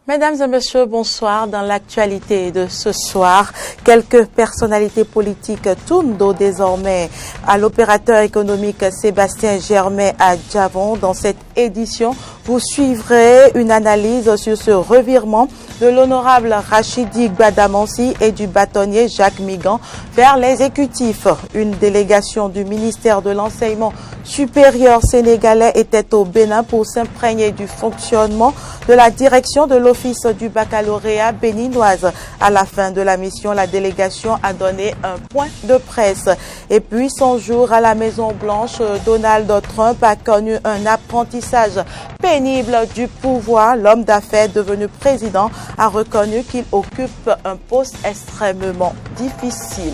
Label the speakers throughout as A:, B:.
A: Mesdames et messieurs, bonsoir. Dans l'actualité de ce soir, quelques personnalités politiques tournent dos désormais à l'opérateur économique Sébastien Germain à Djavon. Dans cette édition, vous suivrez une analyse sur ce revirement de l'honorable Rachidi Gbadamansi et du bâtonnier Jacques Migan vers l'exécutif. Une délégation du ministère de l'Enseignement supérieur sénégalais était au Bénin pour s'imprégner du fonctionnement de la direction de l'Office du baccalauréat béninoise. À la fin de la mission, la délégation a donné un point de presse. Et puis, 100 jours à la Maison-Blanche, Donald Trump a connu un apprentissage pénible du pouvoir. L'homme d'affaires devenu président a reconnu qu'il occupe un poste extrêmement difficile.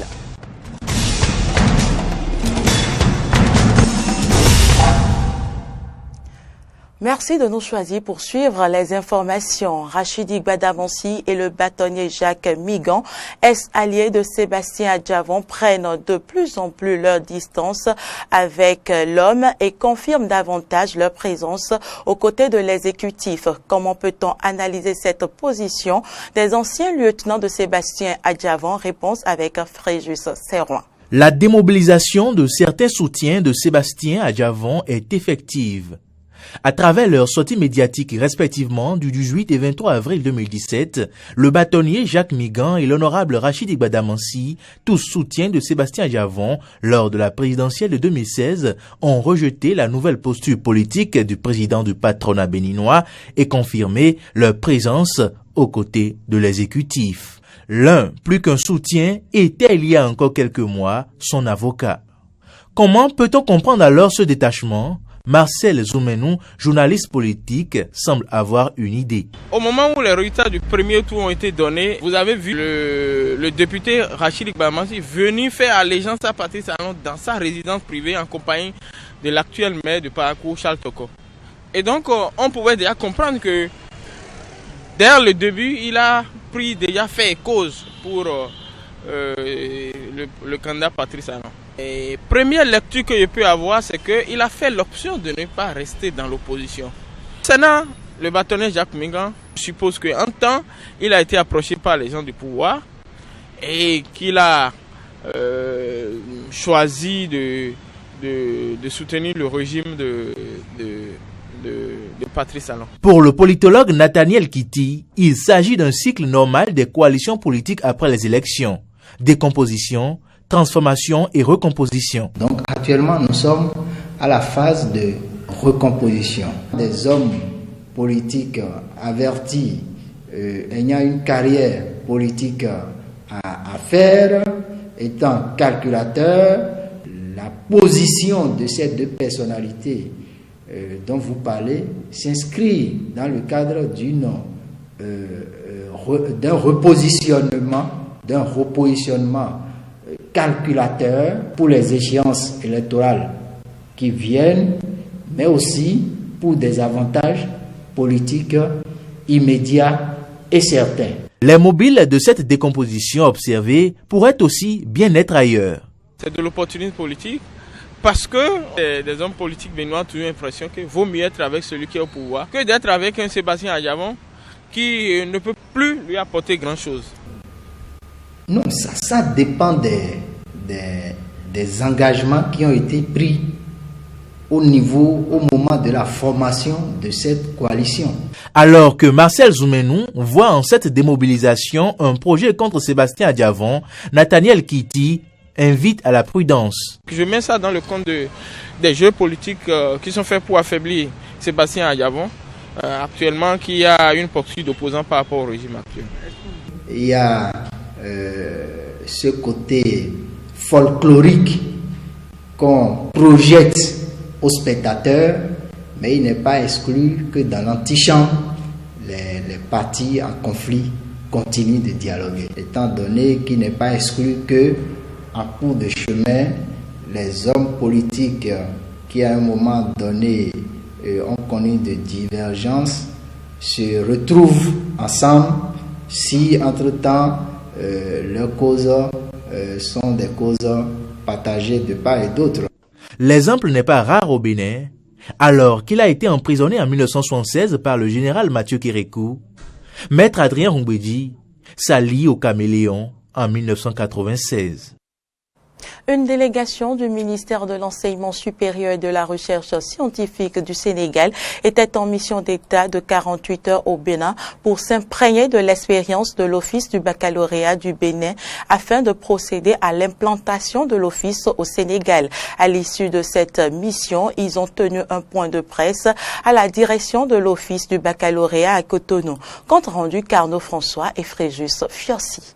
A: Merci de nous choisir pour suivre les informations. Rachidi Gbadamansi et le bâtonnier Jacques Migan, ex-alliés de Sébastien à Djavon, prennent de plus en plus leur distance avec l'homme et confirment davantage leur présence aux côtés de l'exécutif. Comment peut-on analyser cette position des anciens lieutenants de Sébastien à Djavon? Réponse avec Fréjus Serroin.
B: La démobilisation de certains soutiens de Sébastien à Djavon est effective. À travers leurs sorties médiatiques respectivement du 18 et 23 avril 2017, le bâtonnier Jacques Migan et l'honorable Rachidi Gbadamansi, tous soutiens de Sébastien Djavon lors de la présidentielle de 2016, ont rejeté la nouvelle posture politique du président du patronat béninois et confirmé leur présence aux côtés de l'exécutif. L'un, plus qu'un soutien, était il y a encore quelques mois son avocat. Comment peut-on comprendre alors ce détachement ? Marcel Zoumenou, journaliste politique, semble avoir une idée.
C: Au moment où les résultats du premier tour ont été donnés, vous avez vu le député Rachidi Gbadamansi venir faire allégeance à Patrice Talon dans sa résidence privée en compagnie de l'actuel maire de Parakou, Charles Toko. Et donc, on pouvait déjà comprendre que dès le début, il a déjà fait cause pour le candidat Patrice Talon. Et première lecture que je peux avoir, c'est qu'il a fait l'option de ne pas rester dans l'opposition. Sénat, le bâtonnier Jacques Migan, je suppose qu'en temps, il a été approché par les gens du pouvoir et qu'il a choisi de soutenir le régime de Patrice Talon.
B: Pour le politologue Nathaniel Kitty, il s'agit d'un cycle normal des coalitions politiques après les élections. Décomposition, transformation et recomposition.
D: Donc actuellement, nous sommes à la phase de recomposition. Des hommes politiques avertis, ayant une carrière politique à faire, étant calculateurs, la position de ces deux personnalités dont vous parlez s'inscrit dans le cadre d'un repositionnement calculateur pour les échéances électorales qui viennent, mais aussi pour des avantages politiques immédiats et certains.
B: Les mobiles de cette décomposition observée pourraient aussi bien être ailleurs.
C: C'est de l'opportunisme politique parce que des hommes politiques béninois ont toujours l'impression qu'il vaut mieux être avec celui qui est au pouvoir que d'être avec un Sébastien à Djavon qui ne peut plus lui apporter grand-chose.
D: Non, ça dépend des engagements qui ont été pris au moment de la formation de cette coalition.
B: Alors que Marcel Zoumenou voit en cette démobilisation un projet contre Sébastien à Djavon, Nathaniel Kitty invite à la prudence.
C: Je mets ça dans le compte des jeux politiques qui sont faits pour affaiblir Sébastien à Djavon, actuellement qui a une poursuite d'opposants par rapport au régime actuel.
D: Il y a ce côté folklorique qu'on projette aux spectateurs, mais il n'est pas exclu que dans l'antichambre, les partis en conflit continuent de dialoguer. Étant donné qu'il n'est pas exclu que, en cours de chemin, les hommes politiques qui à un moment donné ont connu des divergences se retrouvent ensemble si entre-temps leurs causes sont des causes partagées de part et d'autre.
B: L'exemple n'est pas rare au Bénin. Alors qu'il a été emprisonné en 1976 par le général Mathieu Kérékou, Maître Adrien Roumbedi s'allie au Caméléon en 1996.
A: Une délégation du ministère de l'Enseignement supérieur et de la Recherche scientifique du Sénégal était en mission d'État de 48 heures au Bénin pour s'imprégner de l'expérience de l'Office du baccalauréat du Bénin afin de procéder à l'implantation de l'Office au Sénégal. À l'issue de cette mission, ils ont tenu un point de presse à la direction de l'Office du baccalauréat à Cotonou. Compte rendu Carnot François et Fréjus Fiossi.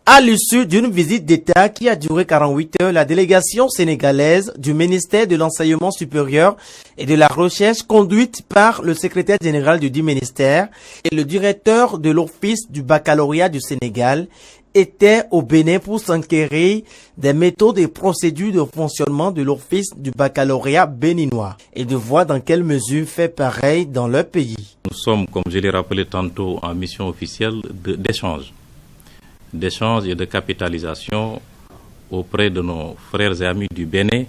E: À l'issue d'une visite d'État qui a duré 48 heures, la délégation sénégalaise du ministère de l'Enseignement supérieur et de la Recherche, conduite par le secrétaire général du dit ministère et le directeur de l'Office du baccalauréat du Sénégal, était au Bénin pour s'enquérir des méthodes et procédures de fonctionnement de l'Office du baccalauréat béninois et de voir dans quelle mesure faire pareil dans leur pays.
F: Nous sommes, comme je l'ai rappelé tantôt, en mission officielle d'échange et de capitalisation auprès de nos frères et amis du Bénin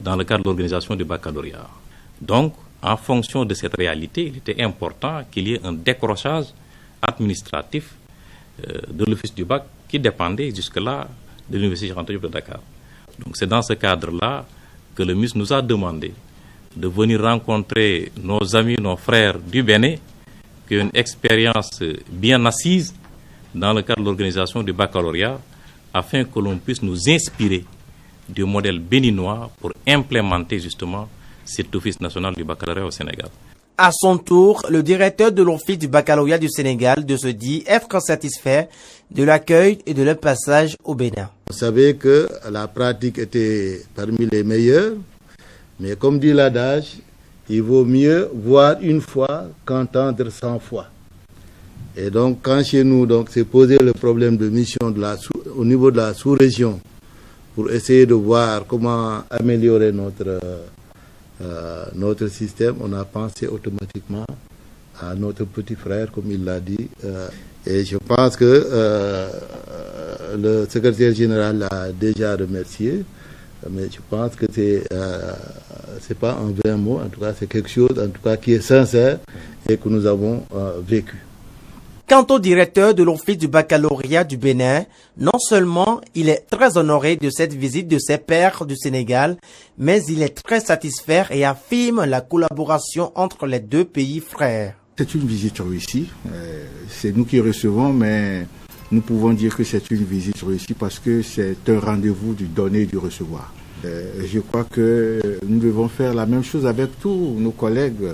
F: dans le cadre de l'organisation du baccalauréat. Donc, en fonction de cette réalité, il était important qu'il y ait un décrochage administratif de l'Office du bac qui dépendait jusque-là de l'Université Cheikh Anta Diop de Dakar. Donc, c'est dans ce cadre-là que le ministre nous a demandé de venir rencontrer nos amis, nos frères du Bénin, qui ont une expérience bien assise dans le cadre de l'organisation du baccalauréat, afin que l'on puisse nous inspirer du modèle béninois pour implémenter justement cet office national du baccalauréat au Sénégal.
E: À son tour, le directeur de l'Office du baccalauréat du Sénégal de se dit être satisfait de l'accueil et de leur passage au Bénin.
G: Vous savez que la pratique était parmi les meilleures, mais comme dit l'adage, il vaut mieux voir une fois qu'entendre 100 fois. Et donc, quand chez nous, c'est posé le problème de mission au niveau de la sous-région pour essayer de voir comment améliorer notre système, on a pensé automatiquement à notre petit frère, comme il l'a dit. Et je pense que le secrétaire général l'a déjà remercié, mais je pense que c'est pas un vrai mot, en tout cas c'est quelque chose en tout cas qui est sincère et que nous avons vécu.
E: Quant au directeur de l'Office du baccalauréat du Bénin, non seulement il est très honoré de cette visite de ses pairs du Sénégal, mais il est très satisfait et affirme la collaboration entre les deux pays frères.
H: C'est une visite réussie. C'est nous qui recevons, mais nous pouvons dire que c'est une visite réussie parce que c'est un rendez-vous du donner et du recevoir. Je crois que nous devons faire la même chose avec tous nos collègues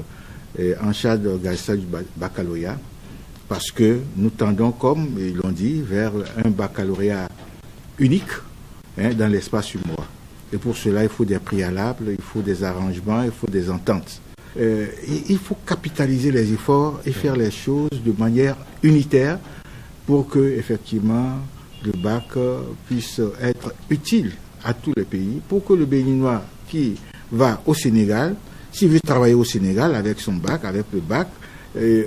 H: en charge de l'organisation du baccalauréat. Parce que nous tendons, comme ils l'ont dit, vers un baccalauréat unique dans l'espace humour. Et pour cela, il faut des préalables, il faut des arrangements, il faut des ententes. Il faut capitaliser les efforts et faire les choses de manière unitaire pour que, effectivement, le bac puisse être utile à tous les pays, pour que le Béninois qui va au Sénégal, s'il veut travailler au Sénégal avec son bac, avec le bac,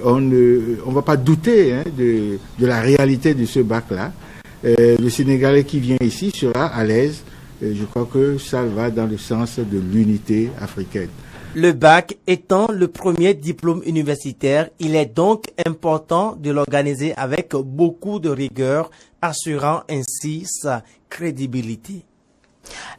H: on ne va pas douter de la réalité de ce bac-là. Le Sénégalais qui vient ici sera à l'aise. Je crois que ça va dans le sens de l'unité africaine.
E: Le bac étant le premier diplôme universitaire, il est donc important de l'organiser avec beaucoup de rigueur, assurant ainsi sa crédibilité.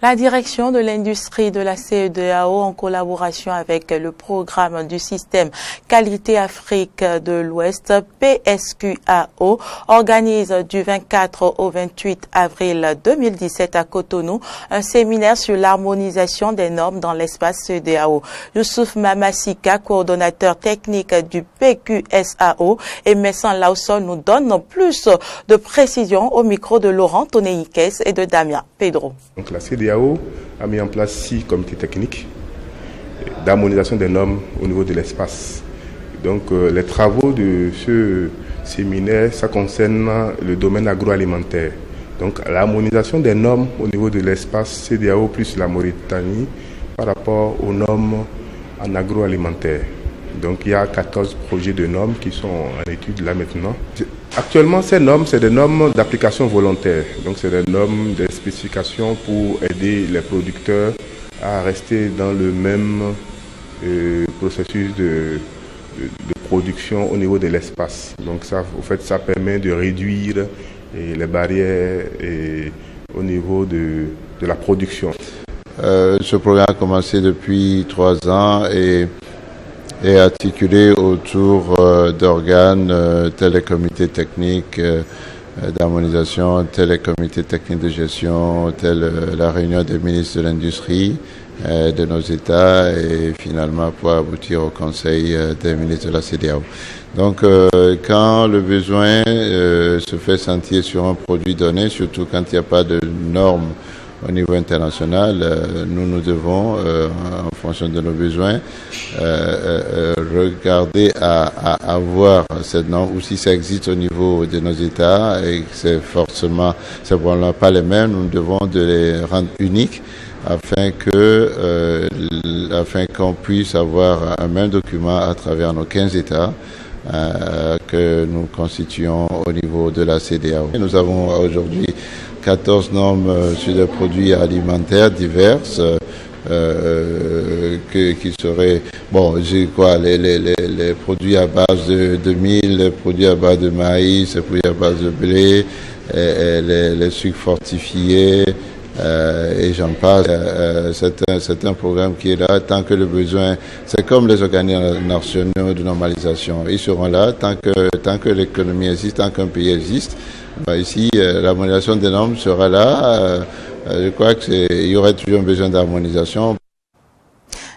A: La direction de l'industrie de la CEDEAO, en collaboration avec le programme du système Qualité Afrique de l'Ouest, PSQAO, organise du 24 au 28 avril 2017 à Cotonou un séminaire sur l'harmonisation des normes dans l'espace CEDEAO. Youssouf Mamassika, coordonnateur technique du PQSAO, et Messan Lawson nous donne plus de précisions au micro de Laurent Toneikes et de Damien Pedro.
I: Donc la CEDEAO a mis en place 6 comités techniques d'harmonisation des normes au niveau de l'espace. Donc les travaux de ce séminaire, ça concerne le domaine agroalimentaire. Donc l'harmonisation des normes au niveau de l'espace CEDEAO plus la Mauritanie par rapport aux normes en agroalimentaire. Donc il y a 14 projets de normes qui sont en étude là maintenant. Actuellement, ces normes, c'est des normes d'application volontaire. Donc c'est des normes, des spécifications pour aider les producteurs à rester dans le même processus de production au niveau de l'espace. Donc ça, au fait, ça permet de réduire les barrières au niveau de la production.
G: Ce programme a commencé depuis 3 ans et est articulé autour d'organes tels les comités techniques d'harmonisation, tels les comités techniques de gestion, tels la réunion des ministres de l'Industrie de nos États et finalement pour aboutir au Conseil des ministres de la CEDEAO. Donc quand le besoin se fait sentir sur un produit donné, surtout quand il n'y a pas de normes au niveau international, nous devons, en fonction de nos besoins, regarder à avoir cette norme, ou si ça existe au niveau de nos États, et que c'est probablement pas les mêmes, nous devons de les rendre uniques, afin qu'on puisse avoir un même document à travers nos 15 États, que nous constituons au niveau de la CEDEAO. Nous avons aujourd'hui 14 normes sur des produits alimentaires diverses qui seraient, les produits à base de mil, les produits à base de maïs, les produits à base de blé, les sucres fortifiés, et j'en passe. C'est un programme qui est là tant que le besoin, c'est comme les organismes nationaux de normalisation. Ils seront là tant que l'économie existe, tant qu'un pays existe. Ici, l'harmonisation des normes sera là. Je crois qu'il y aurait toujours besoin d'harmonisation.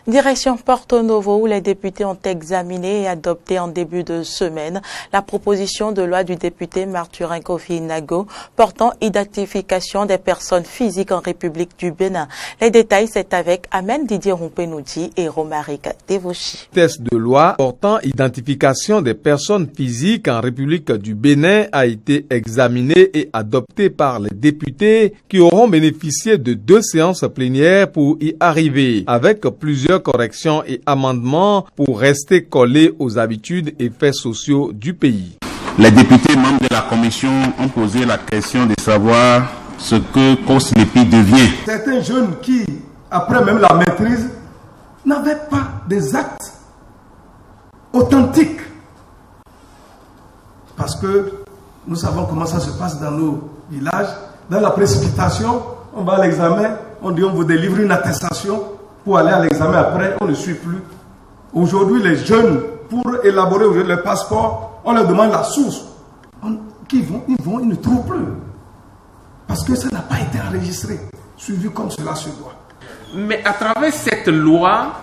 A: Direction Porto Novo, où les députés ont examiné et adopté en début de semaine la proposition de loi du député Marturin Kofi Nago portant identification des personnes physiques en République du Bénin. Les détails, c'est avec Amen Didier Rumpenoudi et Romaric Devoshi.
J: Texte de loi portant identification des personnes physiques en République du Bénin a été examiné et adopté par les députés qui auront bénéficié de 2 séances plénières pour y arriver, avec plusieurs corrections et amendements pour rester collés aux habitudes et faits sociaux du pays.
K: Les députés membres de la commission ont posé la question de savoir ce que COSLEPI devient.
L: Certains jeunes qui, après même la maîtrise, n'avaient pas des actes authentiques. Parce que nous savons comment ça se passe dans nos villages. Dans la précipitation, on va à l'examen, on dit on vous délivre une attestation. Pour aller à l'examen après, on ne suit plus. Aujourd'hui, les jeunes, pour élaborer le passeport, on leur demande la source. Ils ne trouvent plus. Parce que ça n'a pas été enregistré, suivi comme cela se doit.
M: Mais à travers cette loi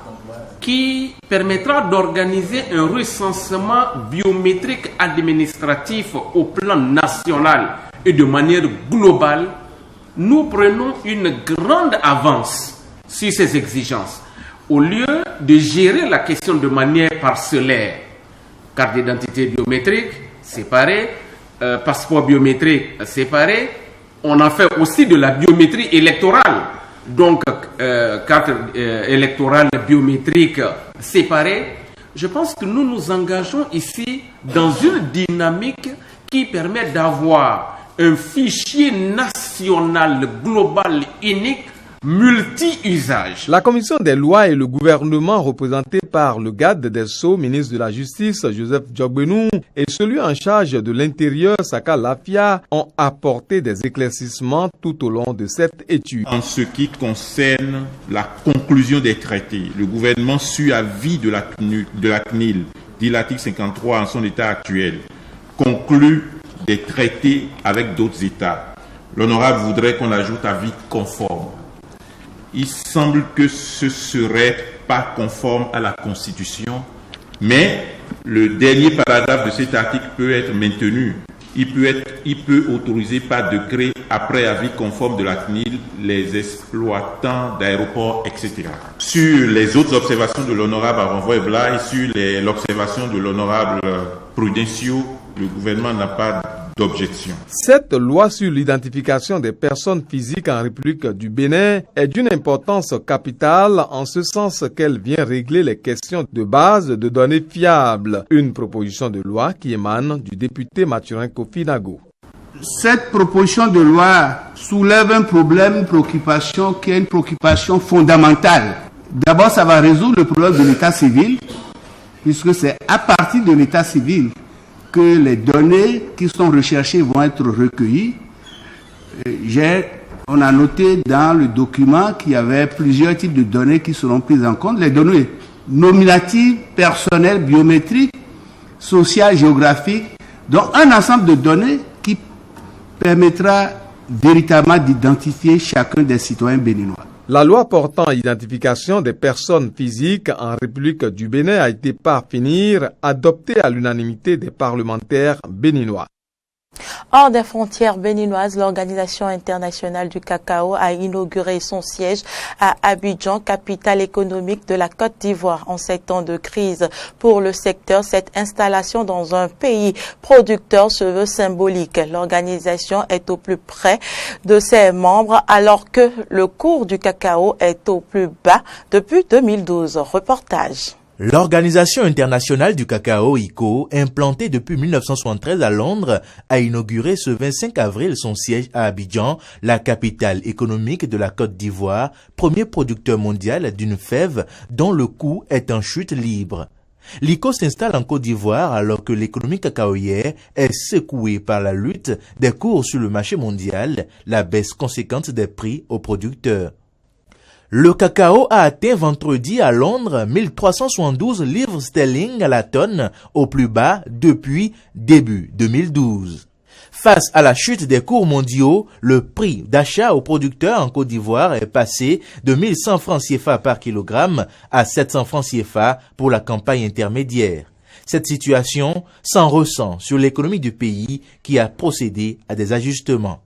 M: qui permettra d'organiser un recensement biométrique administratif au plan national et de manière globale, nous prenons une grande avance sur ces exigences. Au lieu de gérer la question de manière parcellaire, carte d'identité biométrique séparée, passeport biométrique séparé, on en fait aussi de la biométrie électorale, donc carte électorale biométrique séparée. Je pense que nous nous engageons ici dans une dynamique qui permet d'avoir un fichier national global unique multi-usage.
J: La commission des lois et le gouvernement représenté par le garde des Sceaux, ministre de la Justice, Joseph Djogbenou, et celui en charge de l'Intérieur, Saka Lafia, ont apporté des éclaircissements tout au long de cette étude.
N: En ce qui concerne la conclusion des traités, le gouvernement suit avis de la CNIL, dit l'article 53 en son état actuel, conclut des traités avec d'autres États. L'honorable voudrait qu'on ajoute avis conforme. Il semble que ce serait pas conforme à la Constitution, mais le dernier paragraphe de cet article peut être maintenu. Il peut autoriser par décret, après avis conforme de la CNIL, les exploitants d'aéroports, etc. Sur les autres observations de l'honorable Aronvoy Bla et sur l'observation de l'honorable Prudencio, le gouvernement n'a pas d'objection.
J: Cette loi sur l'identification des personnes physiques en République du Bénin est d'une importance capitale en ce sens qu'elle vient régler les questions de base de données fiables. Une proposition de loi qui émane du député Marturin Kofi Nago.
O: Cette proposition de loi soulève un problème, une préoccupation qui est une préoccupation fondamentale. D'abord, ça va résoudre le problème de l'état civil puisque c'est à partir de l'état civil que les données qui sont recherchées vont être recueillies. On a noté dans le document qu'il y avait plusieurs types de données qui seront prises en compte. Les données nominatives, personnelles, biométriques, sociales, géographiques, donc un ensemble de données qui permettra véritablement d'identifier chacun des citoyens béninois.
J: La loi portant identification des personnes physiques en République du Bénin a été par finir adoptée à l'unanimité des parlementaires béninois.
A: Hors des frontières béninoises, l'Organisation internationale du cacao a inauguré son siège à Abidjan, capitale économique de la Côte d'Ivoire. En 7 ans de crise pour le secteur, cette installation dans un pays producteur se veut symbolique. L'organisation est au plus près de ses membres alors que le cours du cacao est au plus bas depuis 2012. Reportage.
B: L'Organisation internationale du cacao, ICO, implantée depuis 1973 à Londres, a inauguré ce 25 avril son siège à Abidjan, la capitale économique de la Côte d'Ivoire, premier producteur mondial d'une fève dont le coût est en chute libre. L'ICO s'installe en Côte d'Ivoire alors que l'économie cacaoyère est secouée par la lutte des cours sur le marché mondial, la baisse conséquente des prix aux producteurs. Le cacao a atteint vendredi à Londres 1372 livres sterling à la tonne, au plus bas depuis début 2012. Face à la chute des cours mondiaux, le prix d'achat aux producteurs en Côte d'Ivoire est passé de 1100 francs CFA par kilogramme à 700 francs CFA pour la campagne intermédiaire. Cette situation s'en ressent sur l'économie du pays qui a procédé à des ajustements.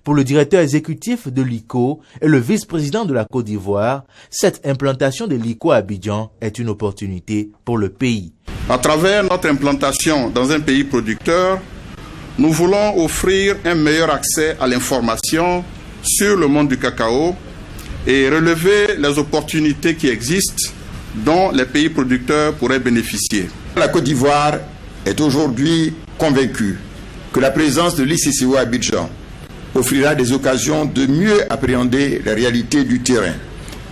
B: Pour le directeur exécutif de l'ICO et le vice-président de la Côte d'Ivoire, cette implantation de l'ICO à Abidjan est une opportunité pour le pays.
P: À travers notre implantation dans un pays producteur, nous voulons offrir un meilleur accès à l'information sur le monde du cacao et relever les opportunités qui existent dont les pays producteurs pourraient bénéficier.
Q: La Côte d'Ivoire est aujourd'hui convaincue que la présence de l'ICCO à Abidjan offrira des occasions de mieux appréhender les réalités du terrain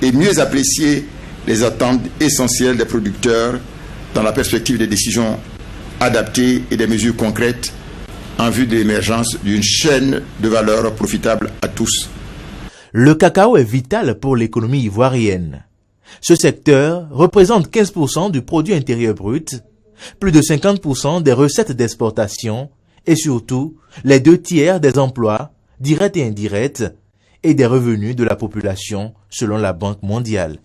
Q: et mieux apprécier les attentes essentielles des producteurs dans la perspective des décisions adaptées et des mesures concrètes en vue de l'émergence d'une chaîne de valeur profitable à tous.
B: Le cacao est vital pour l'économie ivoirienne. Ce secteur représente 15% du produit intérieur brut, plus de 50% des recettes d'exportation et surtout les 2/3 des emplois directs et indirects, et des revenus de la population, selon la Banque mondiale.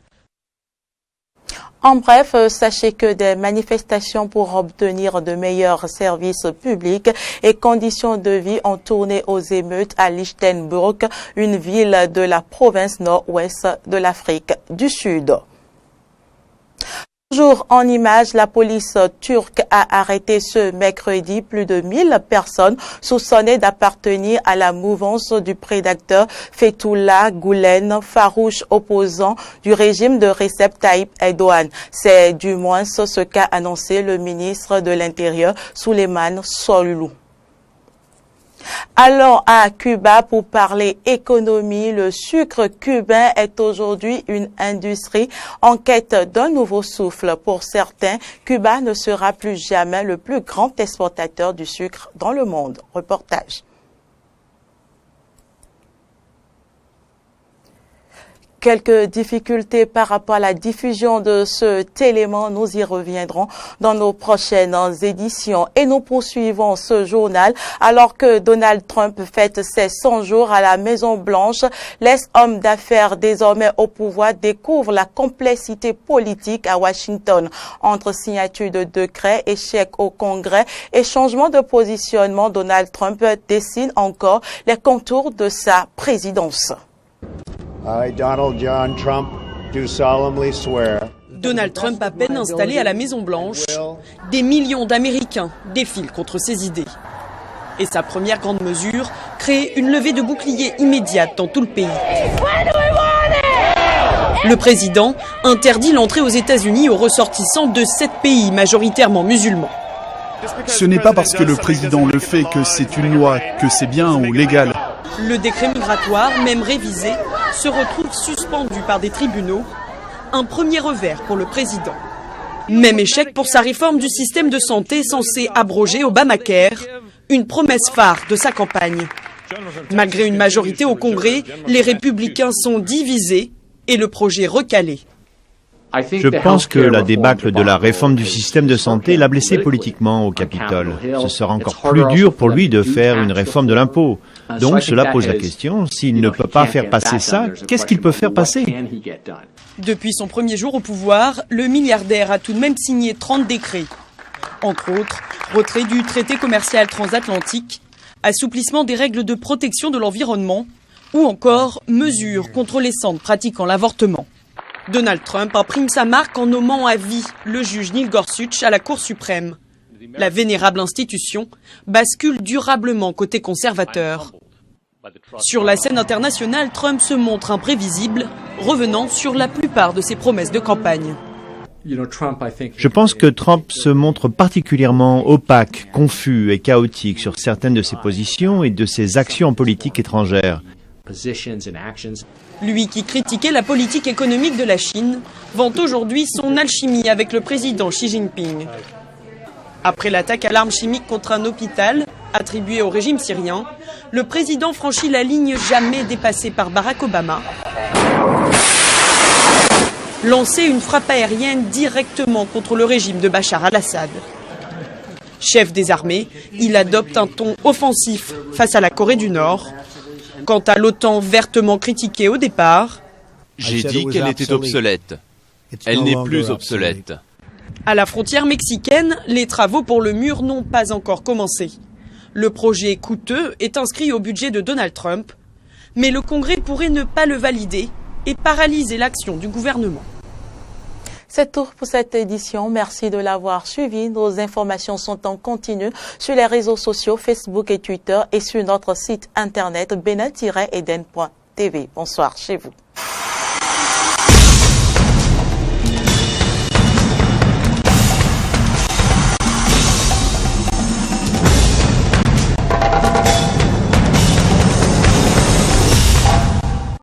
A: En bref, sachez que des manifestations pour obtenir de meilleurs services publics et conditions de vie ont tourné aux émeutes à Lichtenburg, une ville de la province nord-ouest de l'Afrique du Sud. Toujours en images, la police turque a arrêté ce mercredi plus de 1000 personnes soupçonnées d'appartenir à la mouvance du prédateur Fethullah Gülen, farouche opposant du régime de Recep Tayyip Erdogan. C'est du moins ce qu'a annoncé le ministre de l'Intérieur, Souleymane Soylu. Allons à Cuba pour parler économie. Le sucre cubain est aujourd'hui une industrie en quête d'un nouveau souffle. Pour certains, Cuba ne sera plus jamais le plus grand exportateur du sucre dans le monde. Reportage. Quelques difficultés par rapport à la diffusion de cet élément, nous y reviendrons dans nos prochaines éditions. Et nous poursuivons ce journal alors que Donald Trump fête ses 100 jours à la Maison-Blanche. L'ex-homme d'affaires désormais au pouvoir découvre la complexité politique à Washington. Entre signature de décrets, échec au Congrès et changement de positionnement, Donald Trump dessine encore les contours de sa présidence.
R: I, Donald John Trump, do solemnly swear.
S: Donald Trump à peine installé à la Maison-Blanche, des millions d'Américains défilent contre ses idées. Et sa première grande mesure, créer une levée de boucliers immédiate dans tout le pays. Le président interdit l'entrée aux États-Unis aux ressortissants de 7 pays majoritairement musulmans.
T: Ce n'est pas parce que le président le fait que c'est une loi, que c'est bien ou légal.
S: Le décret migratoire, même révisé, se retrouve suspendu par des tribunaux. Un premier revers pour le président. Même échec pour sa réforme du système de santé censée abroger Obamacare, une promesse phare de sa campagne. Malgré une majorité au Congrès, les républicains sont divisés et le projet recalé.
U: Je pense que la débâcle de la réforme du système de santé l'a blessé politiquement au Capitole. Ce sera encore plus dur pour lui de faire une réforme de l'impôt. Donc cela pose la question, s'il ne peut pas faire passer ça, qu'est-ce qu'il peut faire passer?
S: Depuis son premier jour au pouvoir, le milliardaire a tout de même signé 30 décrets. Entre autres, retrait du traité commercial transatlantique, assouplissement des règles de protection de l'environnement ou encore mesures contre les centres pratiquant l'avortement. Donald Trump imprime sa marque en nommant à vie le juge Neil Gorsuch à la Cour suprême. La vénérable institution bascule durablement côté conservateur. Sur la scène internationale, Trump se montre imprévisible, revenant sur la plupart de ses promesses de campagne.
U: Je pense que Trump se montre particulièrement opaque, confus et chaotique sur certaines de ses positions et de ses actions en politique étrangère.
S: Lui qui critiquait la politique économique de la Chine, vante aujourd'hui son alchimie avec le président Xi Jinping. Après l'attaque à l'arme chimique contre un hôpital attribué au régime syrien, le président franchit la ligne jamais dépassée par Barack Obama. Lancer une frappe aérienne directement contre le régime de Bachar al-Assad. Chef des armées, il adopte un ton offensif face à la Corée du Nord. Quant à l'OTAN vertement critiquée au départ,
V: j'ai dit qu'elle était obsolète. Elle n'est plus obsolète.
S: À la frontière mexicaine, les travaux pour le mur n'ont pas encore commencé. Le projet coûteux est inscrit au budget de Donald Trump, mais le Congrès pourrait ne pas le valider et paralyser l'action du gouvernement.
A: C'est tout pour cette édition. Merci de l'avoir suivi. Nos informations sont en continu sur les réseaux sociaux Facebook et Twitter et sur notre site internet benin-eden.tv. Bonsoir chez vous.